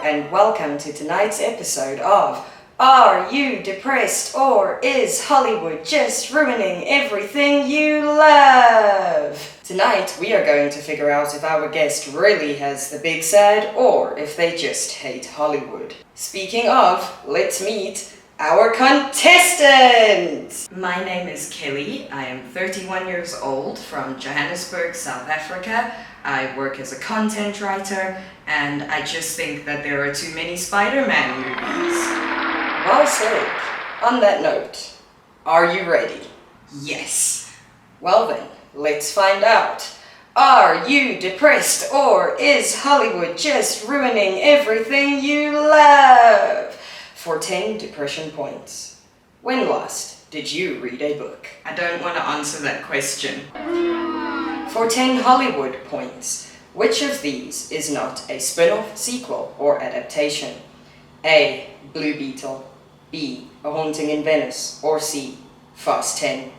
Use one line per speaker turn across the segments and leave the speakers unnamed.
and welcome to tonight's episode of Are You Depressed or Is Hollywood Just Ruining Everything You Love? Tonight we are going to figure out if our guest really has the big sad or if they just hate Hollywood. Speaking of, let's meet our contestant! My name is Kelly. I am 31 years old from Johannesburg, South Africa. I work as a content writer, and I just think that there are too many Spider-Man movies. Well said. On that note, are you ready? Yes. Well then, let's find out. Are you depressed or is Hollywood just ruining everything you love? For 10 depression points. When last did you read a book? I don't want to answer that question. For 10 Hollywood points, which of these is not a spin-off, sequel, or adaptation? A. Blue Beetle, B. A Haunting in Venice, or C. Fast 10.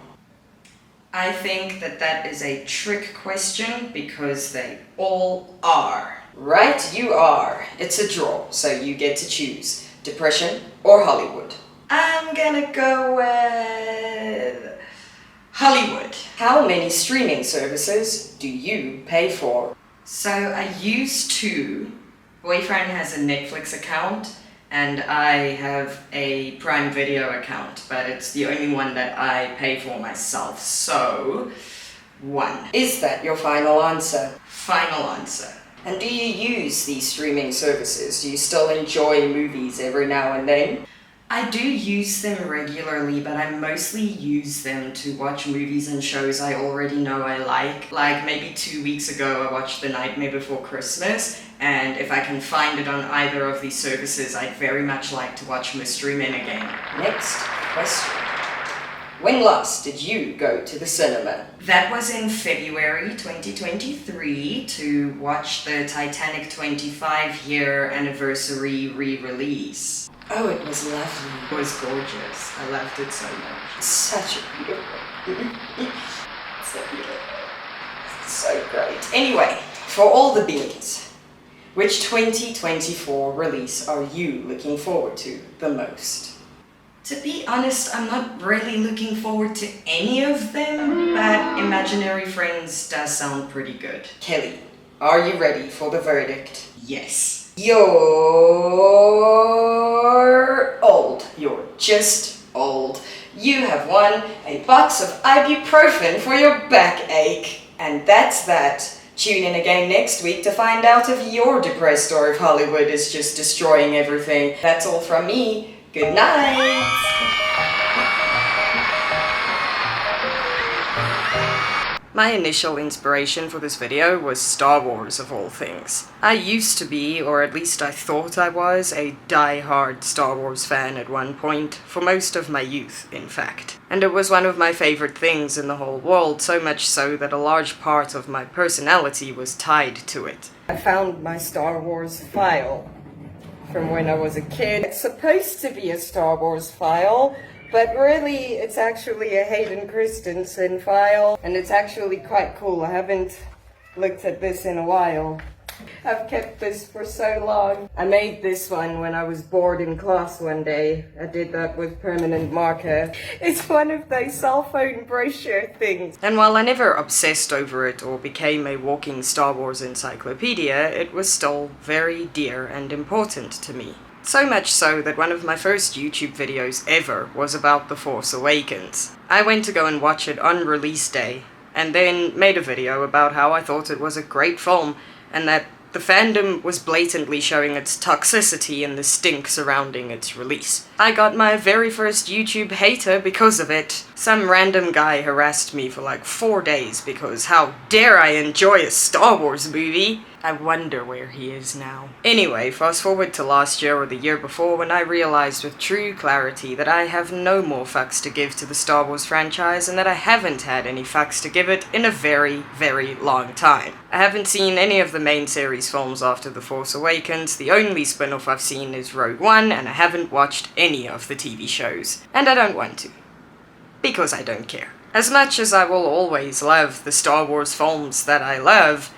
I think that is a trick question because they all are. Right, you are. It's a draw, so you get to choose. Depression or Hollywood? I'm gonna go with Hollywood. How many streaming services do you pay for? So I used to. Boyfriend has a Netflix account and I have a Prime Video account, but it's the only one that I pay for myself, so 1. Is that your final answer? Final answer. And do you use these streaming services? Do you still enjoy movies every now and then? I do use them regularly, but I mostly use them to watch movies and shows I already know I like. Like maybe 2 weeks ago I watched The Nightmare Before Christmas, and if I can find it on either of these services, I'd very much like to watch Mystery Men again. Next question. When last did you go to the cinema? That was in February 2023 to watch the Titanic 25-year anniversary re-release. Oh, it was lovely. It was gorgeous. I loved it so much. Such a beautiful. So beautiful. So great. Anyway, for all the beans, which 2024 release are you looking forward to the most? To be honest, I'm not really looking forward to any of them, but Imaginary Friends does sound pretty good. Kelly, are you ready for the verdict? Yes. You're old. You're just old. You have won a box of ibuprofen for your backache. And that's that. Tune in again next week to find out if you're depressed or if Hollywood is just destroying everything. That's all from me. Good night! My initial inspiration for this video was Star Wars of all things. I used to be, or at least I thought I was, a die-hard Star Wars fan at one point, for most of my youth, in fact. And it was one of my favorite things in the whole world, so much so that a large part of my personality was tied to it. I found my Star Wars file from when I was a kid. It's supposed to be a Star Wars file, but really it's actually a Hayden Christensen file, and it's actually quite cool. I haven't looked at this in a while. I've kept this for so long. I made this one when I was bored in class one day. I did that with permanent marker. It's one of those cell phone brochure things. And while I never obsessed over it or became a walking Star Wars encyclopedia, it was still very dear and important to me. So much so that one of my first YouTube videos ever was about The Force Awakens. I went to go and watch it on release day, and then made a video about how I thought it was a great film, and that the fandom was blatantly showing its toxicity and the stink surrounding its release. I got my very first YouTube hater because of it. Some random guy harassed me for like 4 days because how dare I enjoy a Star Wars movie? I wonder where he is now. Anyway, fast forward to last year or the year before when I realized with true clarity that I have no more fucks to give to the Star Wars franchise and that I haven't had any fucks to give it in a very, very long time. I haven't seen any of the main series films after The Force Awakens. The only spin-off I've seen is Rogue One, and I haven't watched any of the TV shows. And I don't want to. Because I don't care. As much as I will always love the Star Wars films that I love,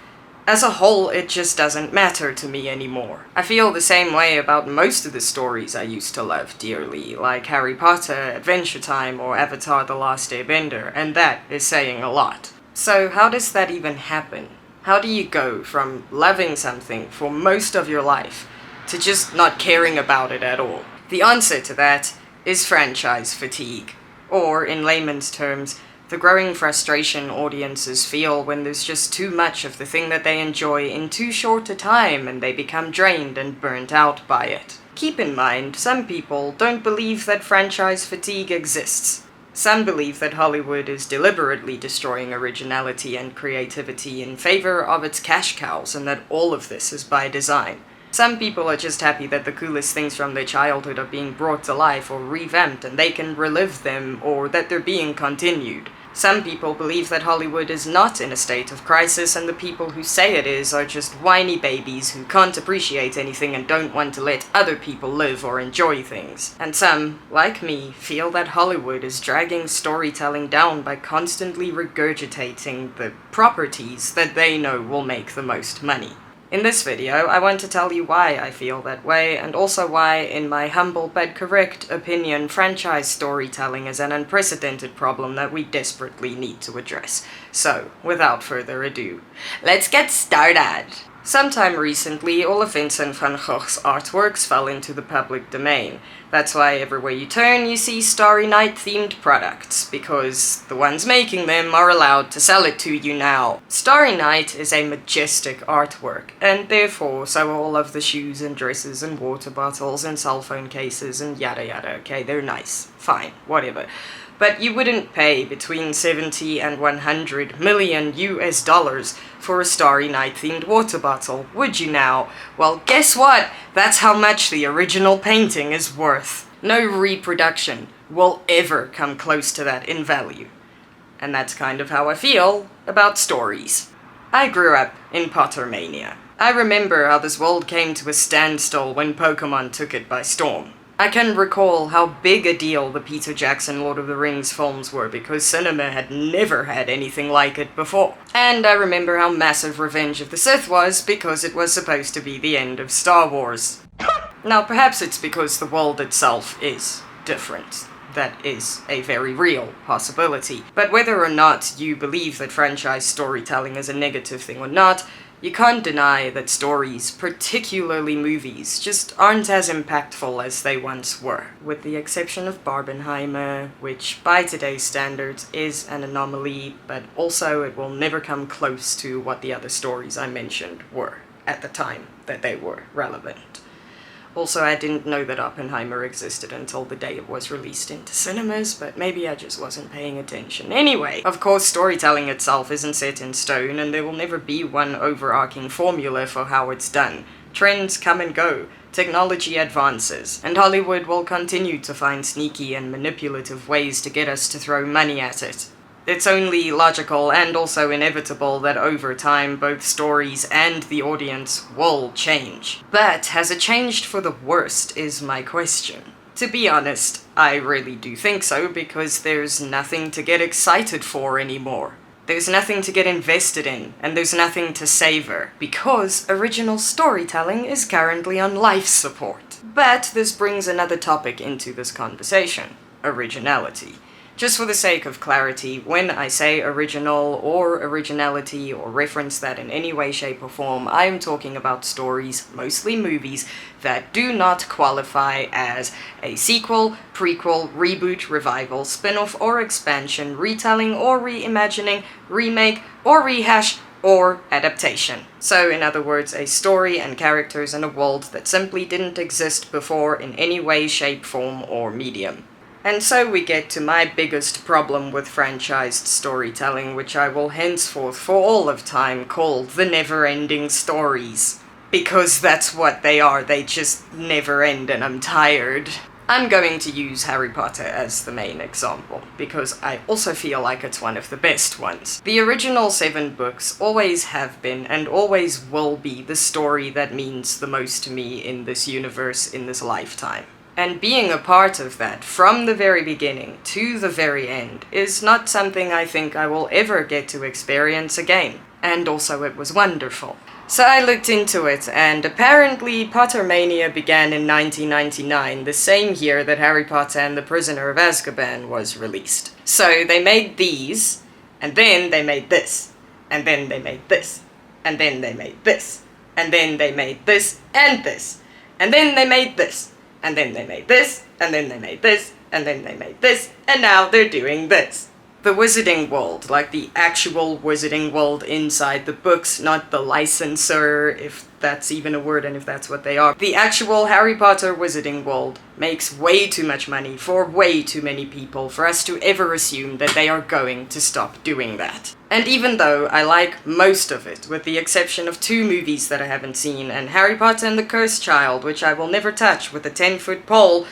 As a whole, it just doesn't matter to me anymore. I feel the same way about most of the stories I used to love dearly, like Harry Potter, Adventure Time, or Avatar: The Last Airbender, and that is saying a lot. So how does that even happen? How do you go from loving something for most of your life to just not caring about it at all? The answer to that is franchise fatigue, or in layman's terms, the growing frustration audiences feel when there's just too much of the thing that they enjoy in too short a time and they become drained and burnt out by it. Keep in mind, some people don't believe that franchise fatigue exists. Some believe that Hollywood is deliberately destroying originality and creativity in favor of its cash cows and that all of this is by design. Some people are just happy that the coolest things from their childhood are being brought to life or revamped and they can relive them, or that they're being continued. Some people believe that Hollywood is not in a state of crisis and the people who say it is are just whiny babies who can't appreciate anything and don't want to let other people live or enjoy things. And some, like me, feel that Hollywood is dragging storytelling down by constantly regurgitating the properties that they know will make the most money. In this video, I want to tell you why I feel that way, and also why, in my humble but correct opinion, franchise storytelling is an unprecedented problem that we desperately need to address. So, without further ado, let's get started! Sometime recently, all of Vincent van Gogh's artworks fell into the public domain. That's why everywhere you turn you see Starry Night themed products, because the ones making them are allowed to sell it to you now. Starry Night is a majestic artwork, and therefore so are all of the shoes and dresses and water bottles and cell phone cases and yada yada. Okay, they're nice. Fine, whatever. But you wouldn't pay between 70 and 100 million US dollars for a Starry Night themed water bottle, would you now? Well, guess what? That's how much the original painting is worth. No reproduction will ever come close to that in value. And that's kind of how I feel about stories. I grew up in Pottermania. I remember how this world came to a standstill when Pokemon took it by storm. I can recall how big a deal the Peter Jackson Lord of the Rings films were because cinema had never had anything like it before. And I remember how massive Revenge of the Sith was because it was supposed to be the end of Star Wars. Now perhaps it's because the world itself is different. That is a very real possibility. But whether or not you believe that franchise storytelling is a negative thing or not, you can't deny that stories, particularly movies, just aren't as impactful as they once were, with the exception of Barbenheimer, which by today's standards is an anomaly, but also it will never come close to what the other stories I mentioned were at the time that they were relevant. Also, I didn't know that Oppenheimer existed until the day it was released into cinemas, but maybe I just wasn't paying attention. Anyway, of course, storytelling itself isn't set in stone, and there will never be one overarching formula for how it's done. Trends come and go, technology advances, and Hollywood will continue to find sneaky and manipulative ways to get us to throw money at it. It's only logical and also inevitable that over time both stories and the audience will change. But has it changed for the worst is my question. To be honest, I really do think so, because there's nothing to get excited for anymore. There's nothing to get invested in, and there's nothing to savor, because original storytelling is currently on life support. But this brings another topic into this conversation: originality. Just for the sake of clarity, when I say original or originality or reference that in any way, shape or form, I am talking about stories, mostly movies, that do not qualify as a sequel, prequel, reboot, revival, spin-off or expansion, retelling or reimagining, remake or rehash, or adaptation. So, in other words, a story and characters in a world that simply didn't exist before in any way, shape, form or medium. And so we get to my biggest problem with franchised storytelling, which I will henceforth for all of time call the never-ending stories. Because that's what they are, they just never end and I'm tired. I'm going to use Harry Potter as the main example, because I also feel like it's one of the best ones. The original 7 books always have been and always will be the story that means the most to me in this universe, in this lifetime. And being a part of that from the very beginning to the very end is not something I think I will ever get to experience again. and also it was wonderful. So I looked into it, and apparently Pottermania began in 1999, the same year that Harry Potter and the Prisoner of Azkaban was released. So they made these, and then they made this, and then they made this, and then they made this, and then they made this, and this, and then they made this, and then they made this, and then they made this, and then they made this, and now they're doing this. The Wizarding World, like the actual Wizarding World inside the books, not the licensor, if that's even a word and if that's what they are. The actual Harry Potter Wizarding World makes way too much money for way too many people for us to ever assume that they are going to stop doing that. And even though I like most of it, with the exception of 2 movies that I haven't seen, and Harry Potter and the Cursed Child, which I will never touch with a 10-foot pole,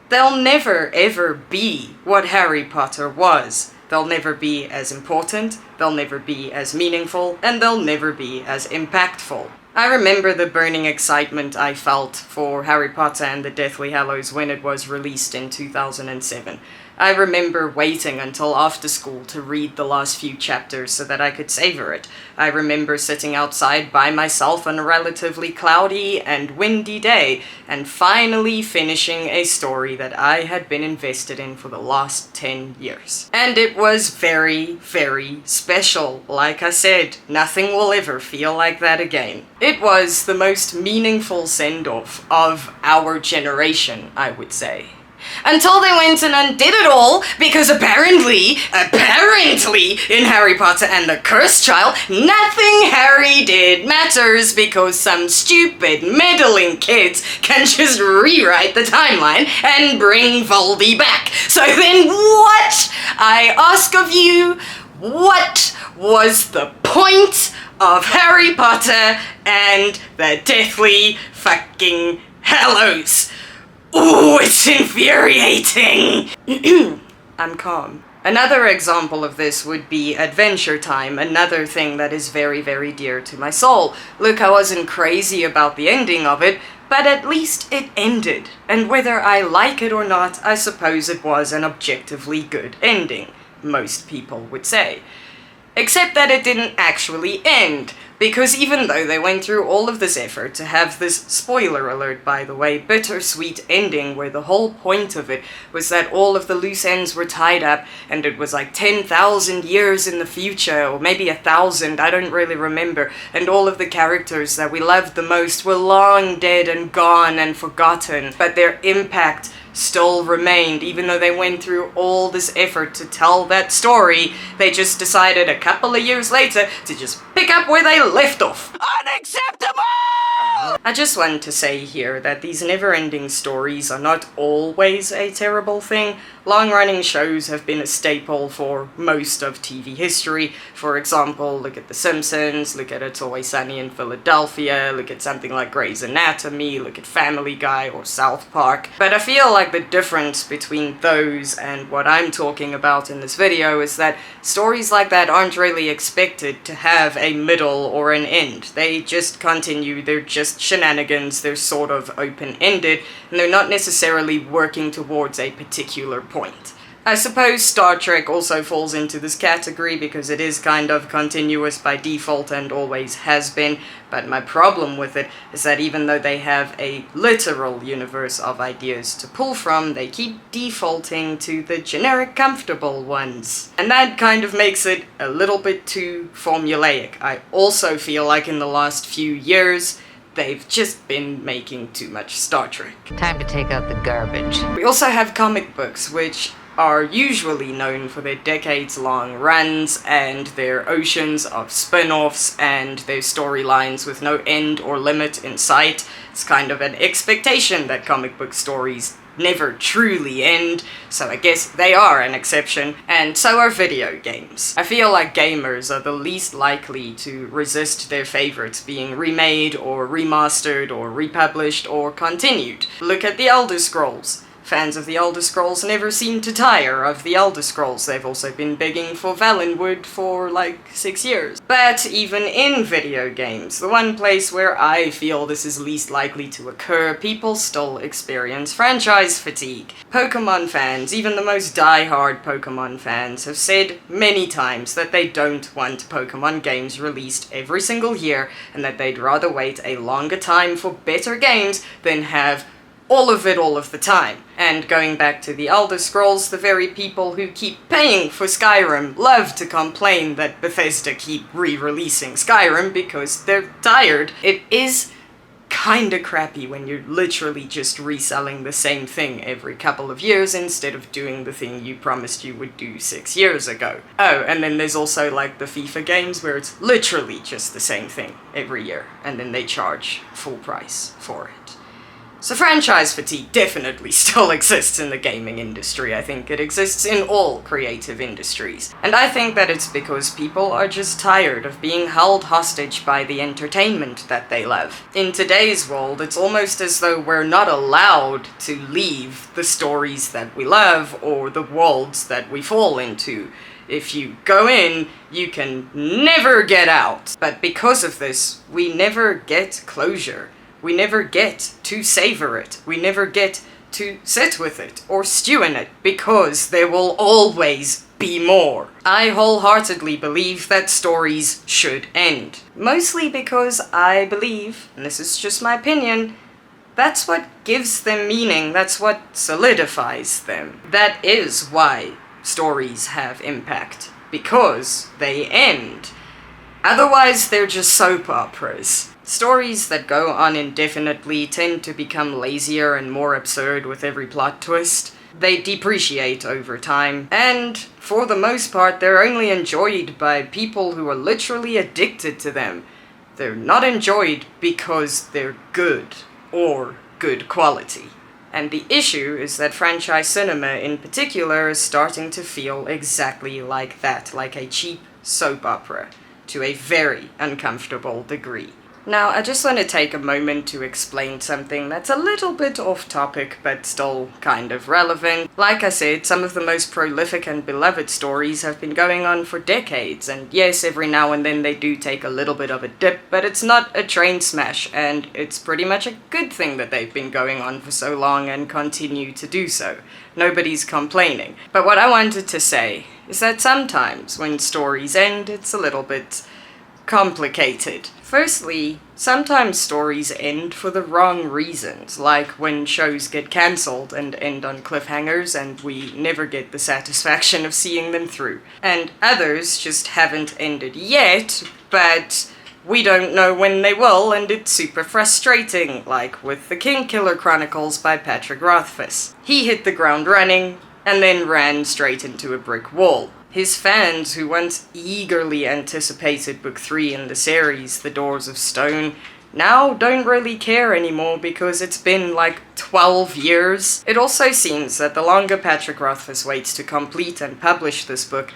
they'll never ever be what Harry Potter was. They'll never be as important, they'll never be as meaningful, and they'll never be as impactful. I remember the burning excitement I felt for Harry Potter and the Deathly Hallows when it was released in 2007. I remember waiting until after school to read the last few chapters so that I could savor it. I remember sitting outside by myself on a relatively cloudy and windy day and finally finishing a story that I had been invested in for the last 10 years. And it was very, very special. Like I said, nothing will ever feel like that again. It was the most meaningful send-off of our generation, I would say. Until they went and undid it all, because apparently, in Harry Potter and the Cursed Child, nothing Harry did matters because some stupid, meddling kids can just rewrite the timeline and bring Voldy back. So then what? I ask of you, what was the point of Harry Potter and the Deathly fucking Hallows? Ooh, it's infuriating! I'm calm. Another example of this would be Adventure Time, another thing that is very, very dear to my soul. Look, I wasn't crazy about the ending of it, but at least it ended. And whether I like it or not, I suppose it was an objectively good ending, most people would say. Except that it didn't actually end, because even though they went through all of this effort to have this, spoiler alert by the way, bittersweet ending where the whole point of it was that all of the loose ends were tied up and it was like 10,000 years in the future, or maybe 1,000, I don't really remember, and all of the characters that we loved the most were long dead and gone and forgotten, but their impact still remained. Even though they went through all this effort to tell that story, they just decided a couple of years later to just pick up where they left off. Unacceptable! I just want to say here that these never-ending stories are not always a terrible thing. Long-running shows have been a staple for most of TV history. For example, look at The Simpsons, look at It's Always Sunny in Philadelphia, look at something like Grey's Anatomy, look at Family Guy or South Park. But I feel like the difference between those and what I'm talking about in this video is that stories like that aren't really expected to have a middle or an end. They just continue, they're just shenanigans, they're sort of open-ended, and they're not necessarily working towards a particular point. I suppose Star Trek also falls into this category because it is kind of continuous by default and always has been, but my problem with it is that even though they have a literal universe of ideas to pull from, they keep defaulting to the generic comfortable ones. And that kind of makes it a little bit too formulaic. I also feel like in the last few years, they've just been making too much Star Trek.
Time to take out the garbage.
We also have comic books, which are usually known for their decades-long runs and their oceans of spin-offs and their storylines with no end or limit in sight. It's kind of an expectation that comic book stories never truly end, so I guess they are an exception, and so are video games. I feel like gamers are the least likely to resist their favorites being remade or remastered or republished or continued. Look at The Elder Scrolls. Fans of the Elder Scrolls never seem to tire of the Elder Scrolls. They've also been begging for Valenwood for like 6 years. But even in video games, the one place where I feel this is least likely to occur, people still experience franchise fatigue. Pokemon fans, even the most die-hard Pokemon fans, have said many times that they don't want Pokemon games released every single year, and that they'd rather wait a longer time for better games than have all of it all of the time. And going back to the Elder Scrolls, the very people who keep paying for Skyrim love to complain that Bethesda keep re-releasing Skyrim because they're tired. It is kinda crappy when you're literally just reselling the same thing every couple of years instead of doing the thing you promised you would do 6 years ago. Oh, and then there's also like the FIFA games where it's literally just the same thing every year, and then they charge full price for it. So franchise fatigue definitely still exists in the gaming industry. I think it exists in all creative industries. And I think that it's because people are just tired of being held hostage by the entertainment that they love. In today's world, it's almost as though we're not allowed to leave the stories that we love or the worlds that we fall into. If you go in, you can never get out. But because of this, we never get closure. We never get to savor it. We never get to sit with it or stew in it, because there will always be more. I wholeheartedly believe that stories should end. Mostly because I believe, and this is just my opinion, that's what gives them meaning, that's what solidifies them. That is why stories have impact, because they end. Otherwise, they're just soap operas. Stories that go on indefinitely tend to become lazier and more absurd with every plot twist. They depreciate over time, and for the most part, they're only enjoyed by people who are literally addicted to them. They're not enjoyed because they're good, or good quality. And the issue is that franchise cinema in particular is starting to feel exactly like that, like a cheap soap opera, to a very uncomfortable degree. Now, I just want to take a moment to explain something that's a little bit off topic, but still kind of relevant. Like I said, some of the most prolific and beloved stories have been going on for decades, and yes, every now and then they do take a little bit of a dip, but it's not a train smash, and it's pretty much a good thing that they've been going on for so long and continue to do so. Nobody's complaining. But what I wanted to say is that sometimes when stories end, it's a little bit complicated. Firstly, sometimes stories end for the wrong reasons, like when shows get cancelled and end on cliffhangers and we never get the satisfaction of seeing them through. And others just haven't ended yet, but we don't know when they will, and it's super frustrating, like with the Kingkiller Chronicles by Patrick Rothfuss. He hit the ground running, and then ran straight into a brick wall. His fans, who once eagerly anticipated Book 3 in the series, The Doors of Stone, now don't really care anymore because it's been like 12 years. It also seems that the longer Patrick Rothfuss waits to complete and publish this book,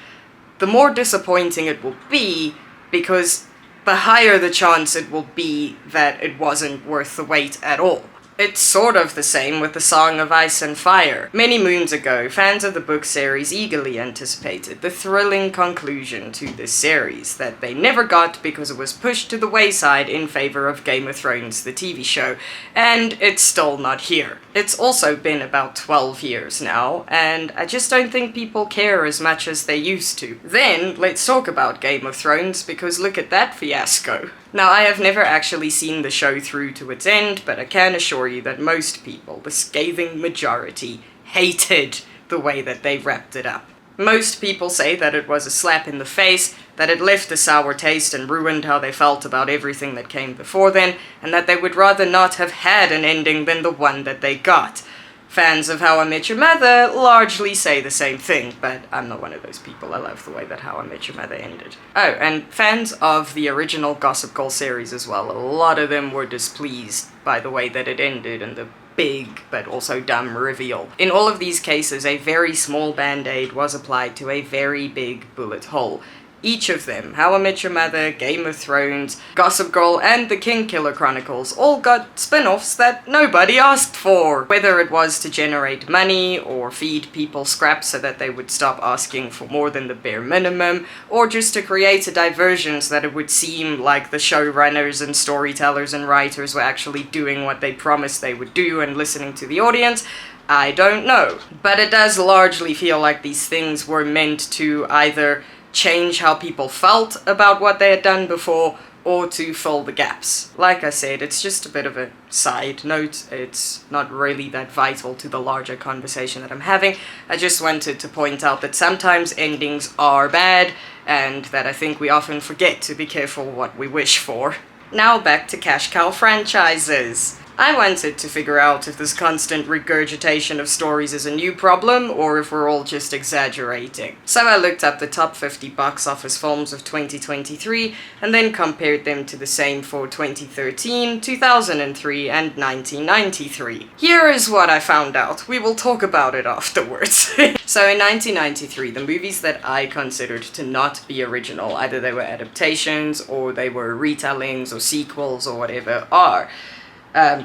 the more disappointing it will be, because the higher the chance it will be that it wasn't worth the wait at all. It's sort of the same with The Song of Ice and Fire. Many moons ago, fans of the book series eagerly anticipated the thrilling conclusion to this series that they never got because it was pushed to the wayside in favor of Game of Thrones, the TV show, and it's still not here. It's also been about 12 years now, and I just don't think people care as much as they used to. Then, let's talk about Game of Thrones, because look at that fiasco. Now, I have never actually seen the show through to its end, but I can assure you that most people, the scathing majority, hated the way that they wrapped it up. Most people say that it was a slap in the face, that it left a sour taste and ruined how they felt about everything that came before then, and that they would rather not have had an ending than the one that they got. Fans of How I Met Your Mother largely say the same thing, but I'm not one of those people. I love the way that How I Met Your Mother ended. Oh, and fans of the original Gossip Girl series as well, a lot of them were displeased by the way that it ended and the big but also dumb reveal. In all of these cases, a very small band-aid was applied to a very big bullet hole. Each of them, How I Met Your Mother, Game of Thrones, Gossip Girl, and The Kingkiller Chronicles, all got spin-offs that nobody asked for. Whether it was to generate money, or feed people scraps so that they would stop asking for more than the bare minimum, or just to create a diversion so that it would seem like the showrunners and storytellers and writers were actually doing what they promised they would do and listening to the audience, I don't know. But it does largely feel like these things were meant to either change how people felt about what they had done before, or to fill the gaps. Like I said, it's just a bit of a side note. It's not really that vital to the larger conversation that I'm having. I just wanted to point out that sometimes endings are bad, and that I think we often forget to be careful what we wish for. Now back to cash cow franchises. I wanted to figure out if this constant regurgitation of stories is a new problem, or if we're all just exaggerating. So I looked up the top 50 box office films of 2023, and then compared them to the same for 2013, 2003, and 1993. Here is what I found out. We will talk about it afterwards. So in 1993, the movies that I considered to not be original, either they were adaptations, or they were retellings, or sequels, or whatever, are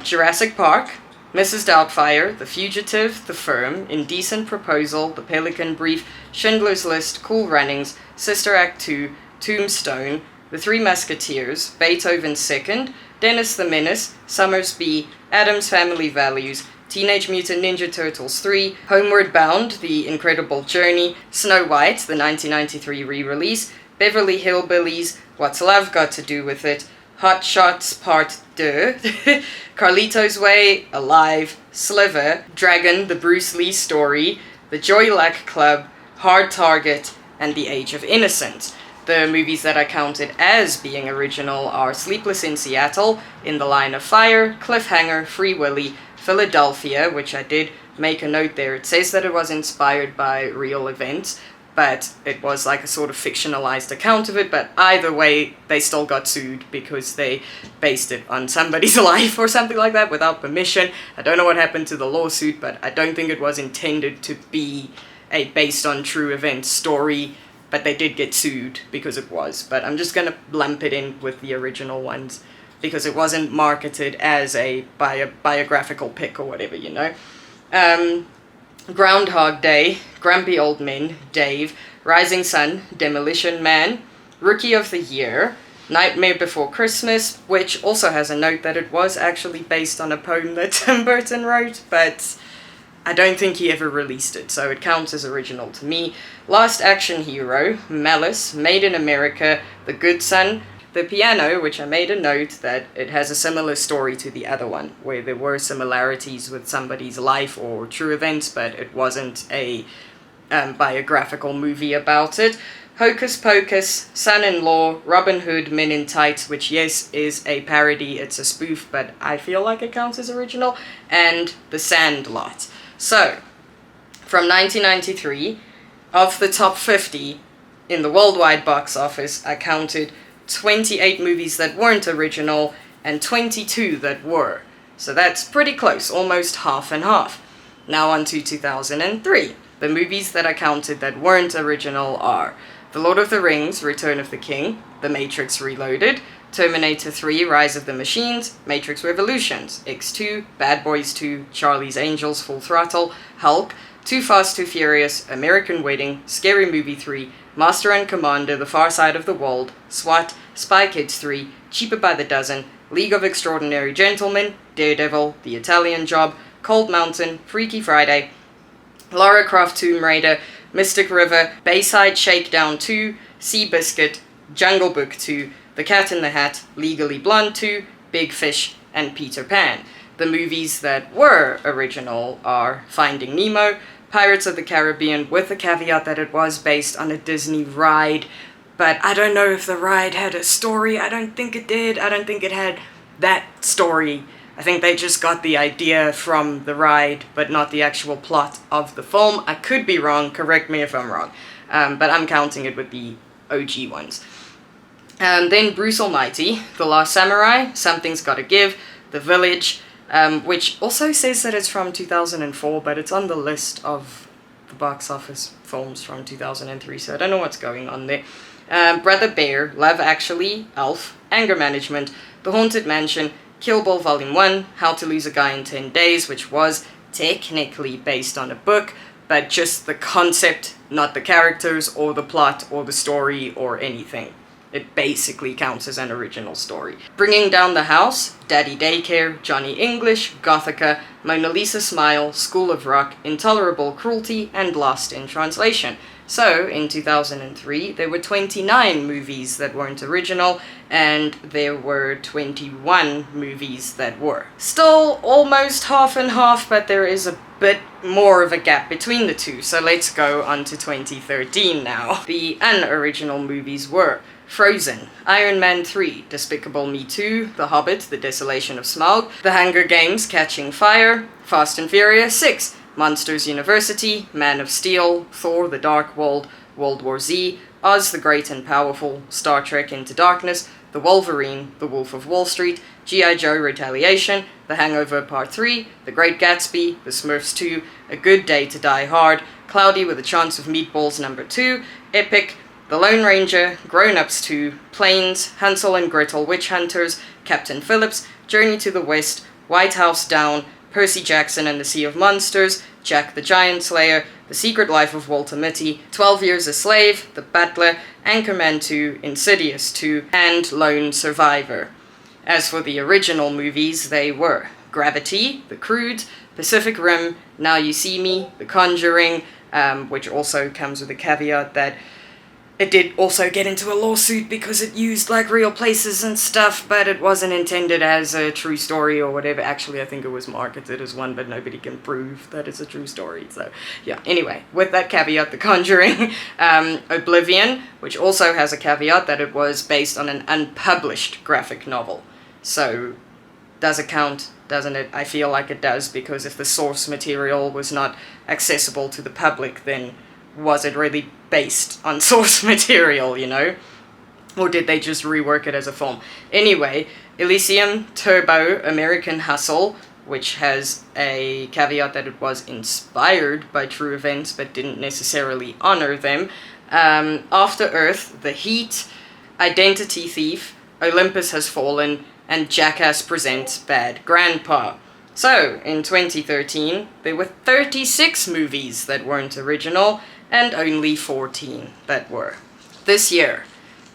Jurassic Park, Mrs. Doubtfire, The Fugitive, The Firm, Indecent Proposal, The Pelican Brief, Schindler's List, Cool Runnings, Sister Act 2, Tombstone, The Three Musketeers, Beethoven's Second, Dennis the Menace, Summersby, Addams Family Values, Teenage Mutant Ninja Turtles 3, Homeward Bound, The Incredible Journey, Snow White, the 1993 re-release, Beverly Hillbillies, What's Love Got to Do with It, Hot Shots Part 2, Carlito's Way, Alive, Sliver, Dragon, The Bruce Lee Story, The Joy Luck Club, Hard Target, and The Age of Innocence. The movies that I counted as being original are Sleepless in Seattle, In the Line of Fire, Cliffhanger, Free Willy, Philadelphia, which I did make a note there. It says that it was inspired by real events, but it was like a sort of fictionalized account of it. But either way, they still got sued because they based it on somebody's life or something like that without permission. I don't know what happened to the lawsuit, but I don't think it was intended to be a based on true events story, but they did get sued because it was. But I'm just gonna lump it in with the original ones because it wasn't marketed as a biographical pick or whatever, you know. Groundhog Day, Grumpy Old Men, Dave, Rising Sun, Demolition Man, Rookie of the Year, Nightmare Before Christmas, which also has a note that it was actually based on a poem that Tim Burton wrote, but I don't think he ever released it, so it counts as original to me. Last Action Hero, Malice, Made in America, The Good Son, The Piano, which I made a note that it has a similar story to the other one, where there were similarities with somebody's life or true events, but it wasn't a biographical movie about it. Hocus Pocus, Son-in-Law, Robin Hood, Men in Tights, which yes, is a parody, it's a spoof, but I feel like it counts as original, and The Sandlot. So, from 1993, of the top 50 in the worldwide box office, I counted 28 movies that weren't original, and 22 that were. So that's pretty close, almost half and half. Now on to 2003. The movies that I counted that weren't original are The Lord of the Rings, Return of the King, The Matrix Reloaded, Terminator 3, Rise of the Machines, Matrix Revolutions, X2, Bad Boys 2, Charlie's Angels, Full Throttle, Hulk, Too Fast, Too Furious, American Wedding, Scary Movie 3, Master and Commander, The Far Side of the World, SWAT, Spy Kids 3, Cheaper by the Dozen, League of Extraordinary Gentlemen, Daredevil, The Italian Job, Cold Mountain, Freaky Friday, Lara Croft Tomb Raider, Mystic River, Bayside Shakedown 2, Seabiscuit, Jungle Book 2, The Cat in the Hat, Legally Blonde 2, Big Fish, and Peter Pan. The movies that were original are Finding Nemo, Pirates of the Caribbean, with the caveat that it was based on a Disney ride, but I don't know if the ride had a story. I don't think it did. I don't think it had that story. I think they just got the idea from the ride, but not the actual plot of the film. I could be wrong, correct me if I'm wrong, but I'm counting it with the OG ones. Then Bruce Almighty, The Last Samurai, Something's Gotta Give, The Village, which also says that it's from 2004, but it's on the list of the box office films from 2003, so I don't know what's going on there. Brother Bear, Love Actually, Elf, Anger Management, The Haunted Mansion, Kill Bill Volume 1, How to Lose a Guy in 10 Days, which was technically based on a book, but just the concept, not the characters or the plot or the story or anything. It basically counts as an original story. Bringing Down the House, Daddy Daycare, Johnny English, Gothica, Mona Lisa Smile, School of Rock, Intolerable Cruelty, and Lost in Translation. So, in 2003, there were 29 movies that weren't original, and there were 21 movies that were. Still almost half and half, but there is a bit more of a gap between the two, so let's go on to 2013 now. The unoriginal movies were Frozen, Iron Man 3, Despicable Me 2, The Hobbit, The Desolation of Smaug, The Hunger Games, Catching Fire, Fast and Furious 6, Monsters University, Man of Steel, Thor the Dark World, World War Z, Oz the Great and Powerful, Star Trek Into Darkness, The Wolverine, The Wolf of Wall Street, G.I. Joe Retaliation, The Hangover Part 3, The Great Gatsby, The Smurfs 2, A Good Day to Die Hard, Cloudy with a Chance of Meatballs No. 2, Epic, The Lone Ranger, Grown Ups 2, Planes, Hansel and Gretel Witch Hunters, Captain Phillips, Journey to the West, White House Down, Percy Jackson and the Sea of Monsters, Jack the Giant Slayer, The Secret Life of Walter Mitty, 12 Years a Slave, The Butler, Anchorman 2, Insidious 2, and Lone Survivor. As for the original movies, they were Gravity, The Croods, Pacific Rim, Now You See Me, The Conjuring, which also comes with a caveat that it did also get into a lawsuit because it used like real places and stuff, but it wasn't intended as a true story or whatever. Actually, I think it was marketed as one, but nobody can prove that it's a true story. So yeah, anyway, with that caveat, The Conjuring, Oblivion, which also has a caveat that it was based on an unpublished graphic novel. So does it count? Doesn't it? I feel like it does, because if the source material was not accessible to the public, then was it really based on source material, you know? Or did they just rework it as a film? Anyway, Elysium, Turbo, American Hustle, which has a caveat that it was inspired by true events but didn't necessarily honor them, After Earth, The Heat, Identity Thief, Olympus Has Fallen, and Jackass Presents Bad Grandpa. So, in 2013, there were 36 movies that weren't original, and only 14 that were. This year,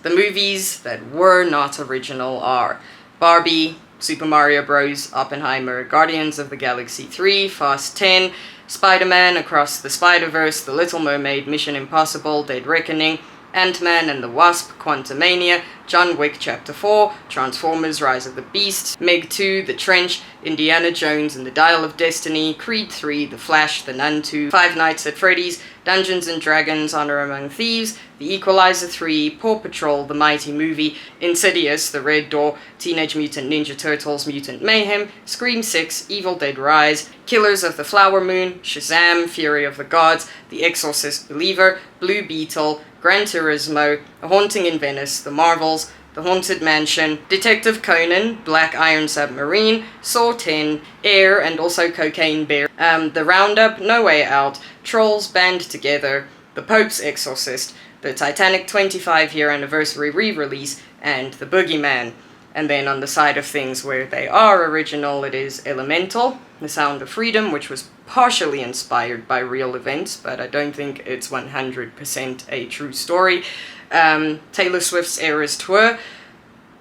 the movies that were not original are Barbie, Super Mario Bros., Oppenheimer, Guardians of the Galaxy 3, Fast 10, Spider-Man Across the Spider-Verse, The Little Mermaid, Mission Impossible, Dead Reckoning, Ant-Man and the Wasp, Quantumania, John Wick Chapter 4, Transformers Rise of the Beasts, Meg 2, The Trench, Indiana Jones and the Dial of Destiny, Creed 3, The Flash, The Nun 2, Five Nights at Freddy's, Dungeons and Dragons, Honor Among Thieves, The Equalizer 3, Paw Patrol, The Mighty Movie, Insidious, The Red Door, Teenage Mutant Ninja Turtles, Mutant Mayhem, Scream 6, Evil Dead Rise, Killers of the Flower Moon, Shazam, Fury of the Gods, The Exorcist Believer, Blue Beetle, Gran Turismo, A Haunting in Venice, The Marvels, The Haunted Mansion, Detective Conan, Black Iron Submarine, Saw 10, Air, and also Cocaine Bear, The Roundup, No Way Out, Trolls Band Together, The Pope's Exorcist, the Titanic 25-year anniversary re-release, and The Boogeyman. And then on the side of things where they are original, it is Elemental, The Sound of Freedom, which was partially inspired by real events, but I don't think it's 100% a true story. Taylor Swift's Eras Tour,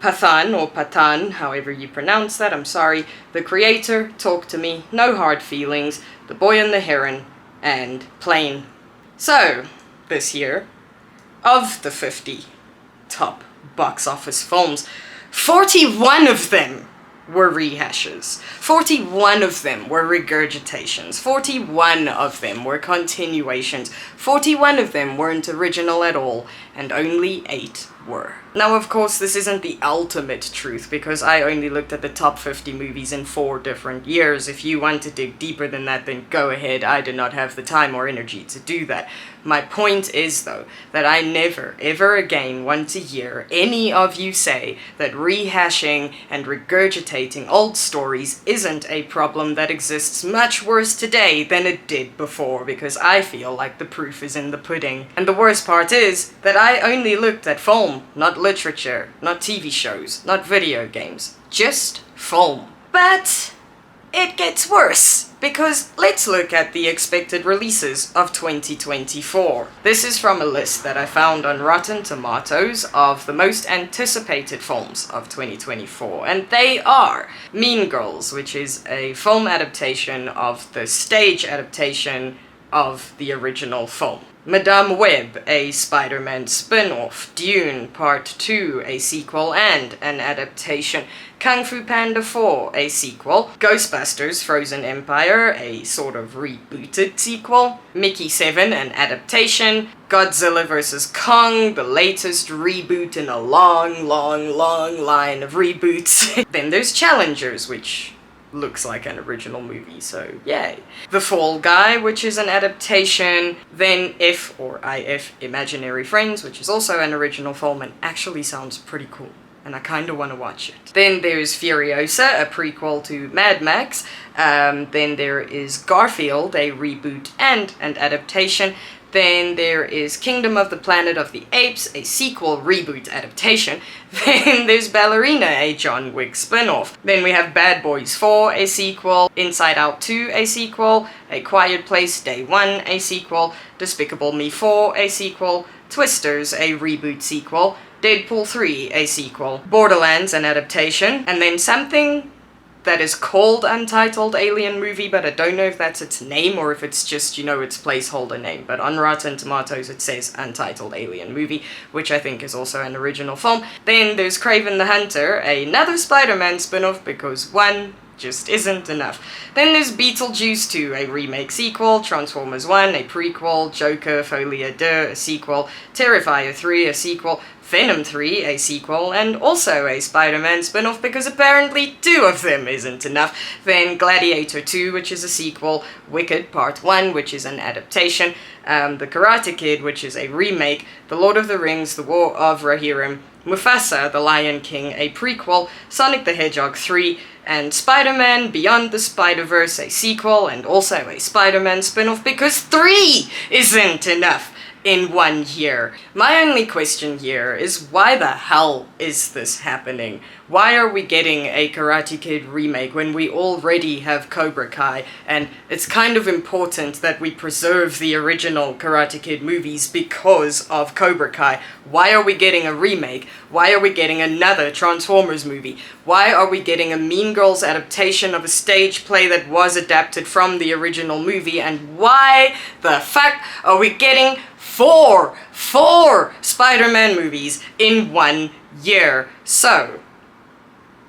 Pathan, or Patan, however you pronounce that, I'm sorry, The Creator, Talk to Me, No Hard Feelings, The Boy and the Heron, and Plane. So, this year, of the 50 top box office films, 41 of them were rehashes. 41 of them were regurgitations. 41 of them were continuations. 41 of them weren't original at all, and only 8 were. Now, of course, this isn't the ultimate truth, because I only looked at the top 50 movies in 4 different years. If you want to dig deeper than that, then go ahead. I do not have the time or energy to do that. My point is, though, that I never, ever again want to hear any of you say that rehashing and regurgitating old stories isn't a problem that exists much worse today than it did before, because I feel like the proof is in the pudding. And the worst part is that I only looked at film, not literature, not TV shows, not video games, just film. But it gets worse, because let's look at the expected releases of 2024. This is from a list that I found on Rotten Tomatoes of the most anticipated films of 2024, and they are Mean Girls, which is a film adaptation of the stage adaptation of the original film. Madame Web, a Spider-Man spin-off. Dune Part 2, a sequel and an adaptation. Kung Fu Panda 4, a sequel. Ghostbusters Frozen Empire, a sort of rebooted sequel. Mickey 7, an adaptation. Godzilla vs. Kong, the latest reboot in a long line of reboots. Then there's Challengers, which looks like an original movie, so yay. The Fall Guy, which is an adaptation. Then If, or IF, Imaginary Friends, which is also an original film and actually sounds pretty cool, and I kinda wanna watch it. Then there's Furiosa, a prequel to Mad Max. Then there is Garfield, a reboot and an adaptation. Then there is Kingdom of the Planet of the Apes, a sequel reboot adaptation. Then there's Ballerina, a John Wick spin-off. Then we have Bad Boys 4, a sequel. Inside Out 2, a sequel. A Quiet Place Day 1, a sequel. Despicable Me 4, a sequel. Twisters, a reboot sequel. Deadpool 3, a sequel. Borderlands, an adaptation. And then something that is called Untitled Alien Movie, but I don't know if that's its name or if it's just, its placeholder name. But on Rotten Tomatoes it says Untitled Alien Movie, which I think is also an original film. Then there's Kraven the Hunter, another Spider-Man spin-off, because one just isn't enough. Then there's Beetlejuice 2, a remake sequel, Transformers 1, a prequel, Joker Folie à Deux, a sequel, Terrifier 3, a sequel, Venom 3, a sequel, and also a Spider-Man spin-off, because apparently 2 of them isn't enough. Then Gladiator 2, which is a sequel, Wicked Part 1, which is an adaptation, The Karate Kid, which is a remake, The Lord of the Rings, The War of Rohirrim, Mufasa, The Lion King, a prequel, Sonic the Hedgehog 3, and Spider-Man Beyond the Spider-Verse, a sequel, and also a Spider-Man spin-off, because 3 isn't enough in 1 year. My only question here is, why the hell is this happening? Why are we getting a Karate Kid remake when we already have Cobra Kai? And it's kind of important that we preserve the original Karate Kid movies because of Cobra Kai. Why are we getting a remake? Why are we getting another Transformers movie? Why are we getting a Mean Girls adaptation of a stage play that was adapted from the original movie? And why the fuck are we getting four Spider-Man movies in 1 year? So,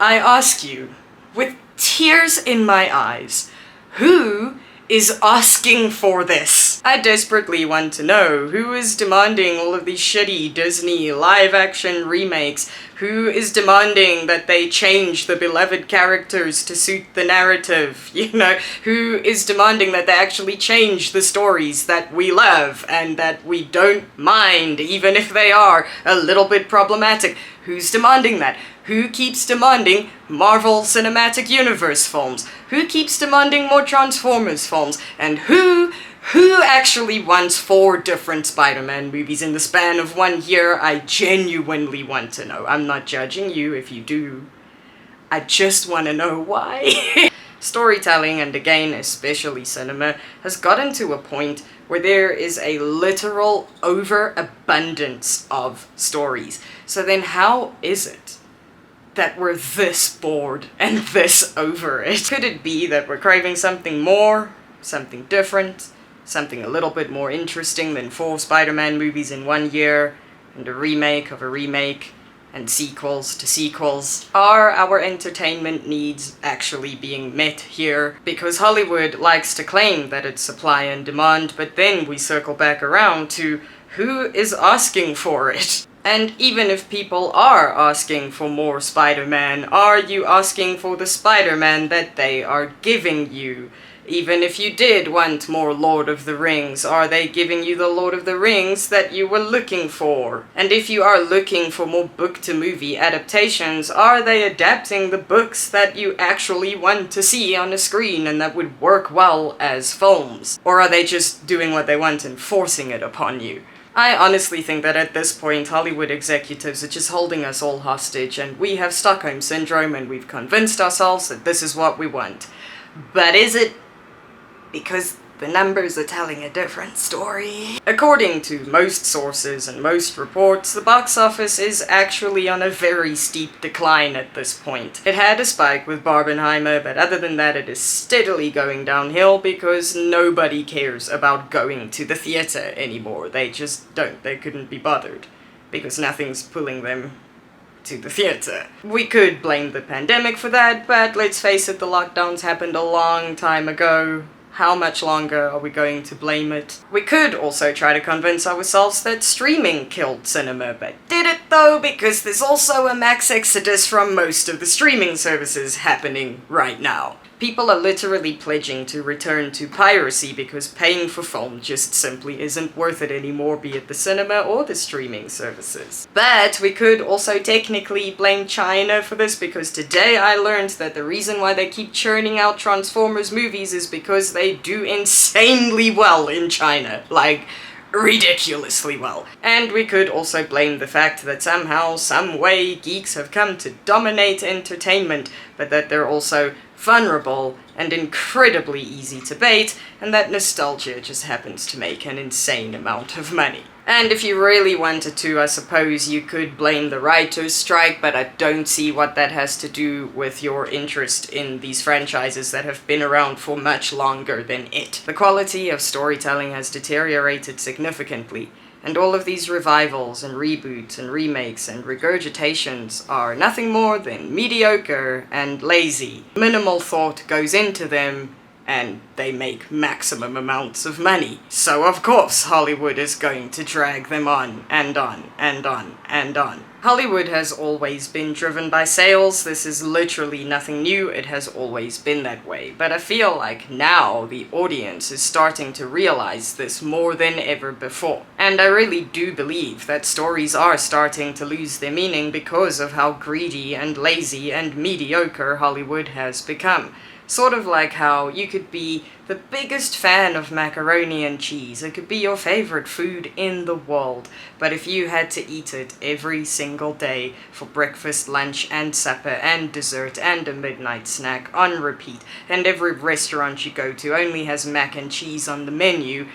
I ask you, with tears in my eyes, who is asking for this? I desperately want to know who is demanding all of these shitty Disney live-action remakes, who is demanding that they change the beloved characters to suit the narrative, who is demanding that they actually change the stories that we love and that we don't mind, even if they are a little bit problematic. Who's demanding that? Who keeps demanding Marvel Cinematic Universe films? Who keeps demanding more Transformers films? And who actually wants 4 different Spider-Man movies in the span of 1 year? I genuinely want to know. I'm not judging you if you do. I just want to know why. Storytelling, and again especially cinema, has gotten to a point where there is a literal overabundance of stories. So then how is it that we're this bored and this over it? Could it be that we're craving something more, something different, something a little bit more interesting than 4 Spider-Man movies in 1 year, and a remake of a remake, and sequels to sequels? Are our entertainment needs actually being met here? Because Hollywood likes to claim that it's supply and demand, but then we circle back around to who is asking for it? And even if people are asking for more Spider-Man, are you asking for the Spider-Man that they are giving you? Even if you did want more Lord of the Rings, are they giving you the Lord of the Rings that you were looking for? And if you are looking for more book-to-movie adaptations, are they adapting the books that you actually want to see on a screen and that would work well as films? Or are they just doing what they want and forcing it upon you? I honestly think that at this point, Hollywood executives are just holding us all hostage, and we have Stockholm Syndrome, and we've convinced ourselves that this is what we want. But is it? Because the numbers are telling a different story. According to most sources and most reports, the box office is actually on a very steep decline at this point. It had a spike with Barbenheimer, but other than that it is steadily going downhill because nobody cares about going to the theater anymore. They just don't. They couldn't be bothered because nothing's pulling them to the theater. We could blame the pandemic for that, but let's face it, the lockdowns happened a long time ago. How much longer are we going to blame it? We could also try to convince ourselves that streaming killed cinema, but did it though? Because there's also a max exodus from most of the streaming services happening right now. People are literally pledging to return to piracy because paying for film just simply isn't worth it anymore, be it the cinema or the streaming services. But we could also technically blame China for this, because today I learned that the reason why they keep churning out Transformers movies is because they do insanely well in China. Like, ridiculously well. And we could also blame the fact that somehow, some way, geeks have come to dominate entertainment, but that they're also vulnerable and incredibly easy to bait, and that nostalgia just happens to make an insane amount of money. And if you really wanted to, I suppose you could blame the writers' strike, but I don't see what that has to do with your interest in these franchises that have been around for much longer than it. The quality of storytelling has deteriorated significantly, and all of these revivals and reboots and remakes and regurgitations are nothing more than mediocre and lazy. Minimal thought goes into them, and they make maximum amounts of money. So of course Hollywood is going to drag them on and on and on and on. Hollywood has always been driven by sales. This is literally nothing new. It has always been that way. But I feel like now the audience is starting to realize this more than ever before. And I really do believe that stories are starting to lose their meaning because of how greedy and lazy and mediocre Hollywood has become. Sort of like how you could be the biggest fan of macaroni and cheese. It could be your favorite food in the world. But if you had to eat it every single day for breakfast, lunch, and supper, and dessert, and a midnight snack on repeat, and every restaurant you go to only has mac and cheese on the menu,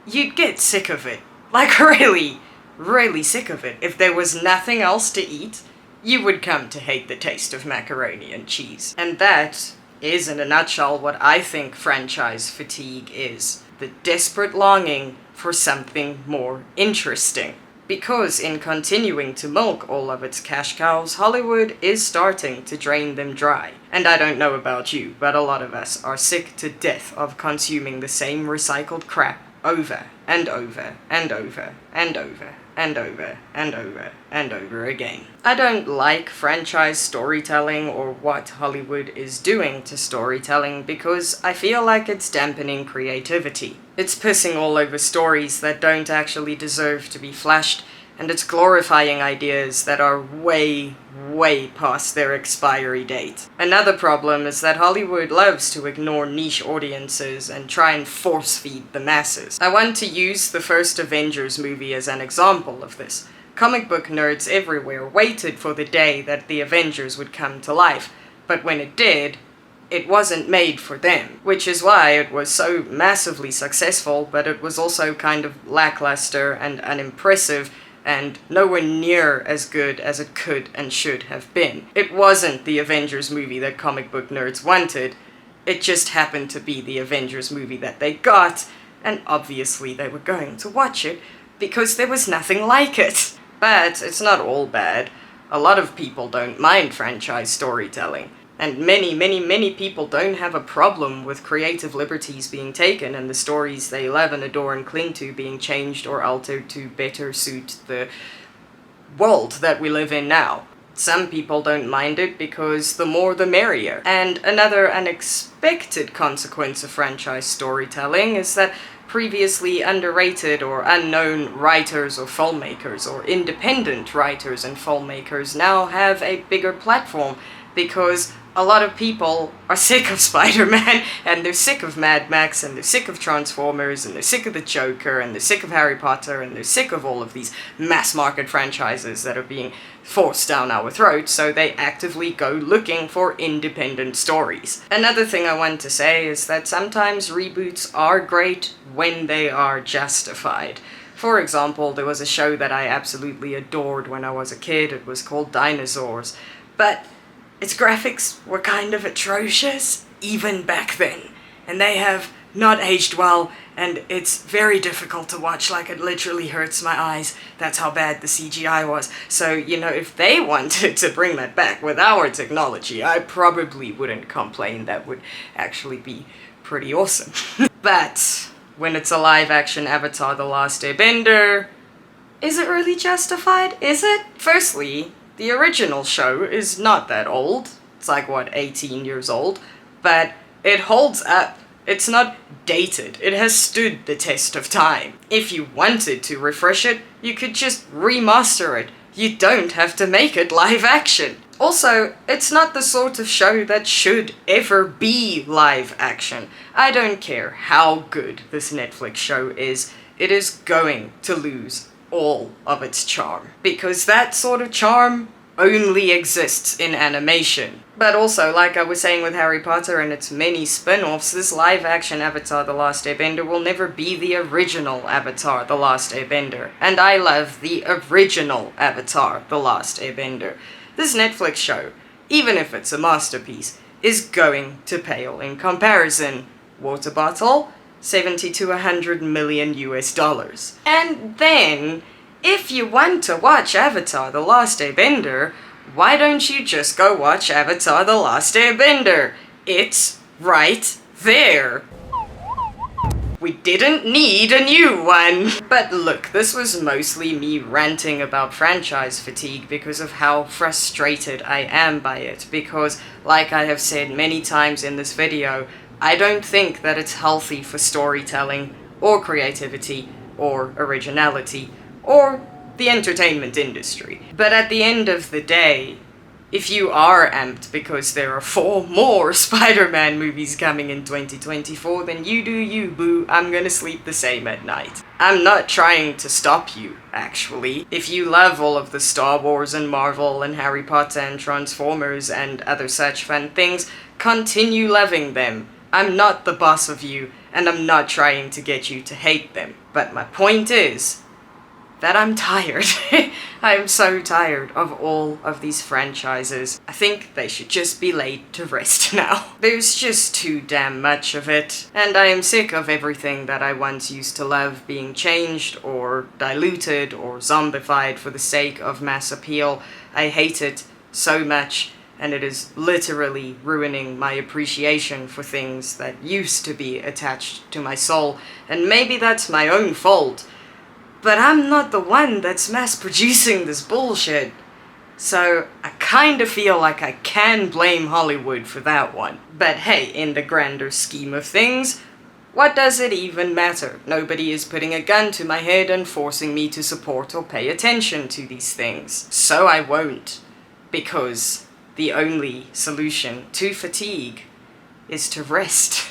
you'd get sick of it. Like really, really sick of it. If there was nothing else to eat, you would come to hate the taste of macaroni and cheese. And that is, in a nutshell, what I think franchise fatigue is. The desperate longing for something more interesting. Because in continuing to milk all of its cash cows, Hollywood is starting to drain them dry. And I don't know about you, but a lot of us are sick to death of consuming the same recycled crap over and over and over and over and over and over and over again. I don't like franchise storytelling or what Hollywood is doing to storytelling because I feel like it's dampening creativity. It's pissing all over stories that don't actually deserve to be flashed, and it's glorifying ideas that are way, way past their expiry date. Another problem is that Hollywood loves to ignore niche audiences and try and force-feed the masses. I want to use the first Avengers movie as an example of this. Comic book nerds everywhere waited for the day that the Avengers would come to life, but when it did, it wasn't made for them, which is why it was so massively successful, but it was also kind of lackluster and unimpressive, and nowhere near as good as it could and should have been. It wasn't the Avengers movie that comic book nerds wanted, it just happened to be the Avengers movie that they got, and obviously they were going to watch it, because there was nothing like it. But it's not all bad. A lot of people don't mind franchise storytelling. And many people don't have a problem with creative liberties being taken and the stories they love and adore and cling to being changed or altered to better suit the world that we live in now. Some people don't mind it because the more the merrier. And another unexpected consequence of franchise storytelling is that previously underrated or unknown writers or filmmakers or independent writers and filmmakers now have a bigger platform because a lot of people are sick of Spider-Man, and they're sick of Mad Max, and they're sick of Transformers, and they're sick of the Joker, and they're sick of Harry Potter, and they're sick of all of these mass-market franchises that are being forced down our throats, so they actively go looking for independent stories. Another thing I want to say is that sometimes reboots are great when they are justified. For example, there was a show that I absolutely adored when I was a kid. It was called Dinosaurs, but its graphics were kind of atrocious, even back then. And they have not aged well, and it's very difficult to watch, like it literally hurts my eyes. That's how bad the CGI was. So, you know, if they wanted to bring that back with our technology, I probably wouldn't complain. That would actually be pretty awesome. But when it's a live-action Avatar: The Last Airbender, is it really justified? Is it? Firstly, the original show is not that old. It's like, what, 18 years old? But it holds up. It's not dated. It has stood the test of time. If you wanted to refresh it, you could just remaster it. You don't have to make it live action. Also, it's not the sort of show that should ever be live action. I don't care how good this Netflix show is, it is going to lose all of its charm. Because that sort of charm only exists in animation. But also, like I was saying with Harry Potter and its many spin-offs, this live-action Avatar: The Last Airbender will never be the original Avatar: The Last Airbender. And I love the original Avatar: The Last Airbender. This Netflix show, even if it's a masterpiece, is going to pale in comparison. Water bottle, 70 to 100 million US dollars. And then, if you want to watch Avatar: The Last Airbender, why don't you just go watch Avatar: The Last Airbender? It's right there. We didn't need a new one. But look, this was mostly me ranting about franchise fatigue because of how frustrated I am by it. Because, like I have said many times in this video, I don't think that it's healthy for storytelling, or creativity, or originality, or the entertainment industry. But at the end of the day, if you are amped because there are 4 more Spider-Man movies coming in 2024, then you do you, boo. I'm gonna sleep the same at night. I'm not trying to stop you, actually. If you love all of the Star Wars and Marvel and Harry Potter and Transformers and other such fun things, continue loving them. I'm not the boss of you, and I'm not trying to get you to hate them. But my point is that I'm tired. I am so tired of all of these franchises. I think they should just be laid to rest now. There's just too damn much of it, and I am sick of everything that I once used to love being changed or diluted or zombified for the sake of mass appeal. I hate it so much, and it is literally ruining my appreciation for things that used to be attached to my soul, and maybe that's my own fault. But I'm not the one that's mass-producing this bullshit. So I kinda feel like I can blame Hollywood for that one. But hey, in the grander scheme of things, what does it even matter? Nobody is putting a gun to my head and forcing me to support or pay attention to these things. So I won't. Because the only solution to fatigue is to rest.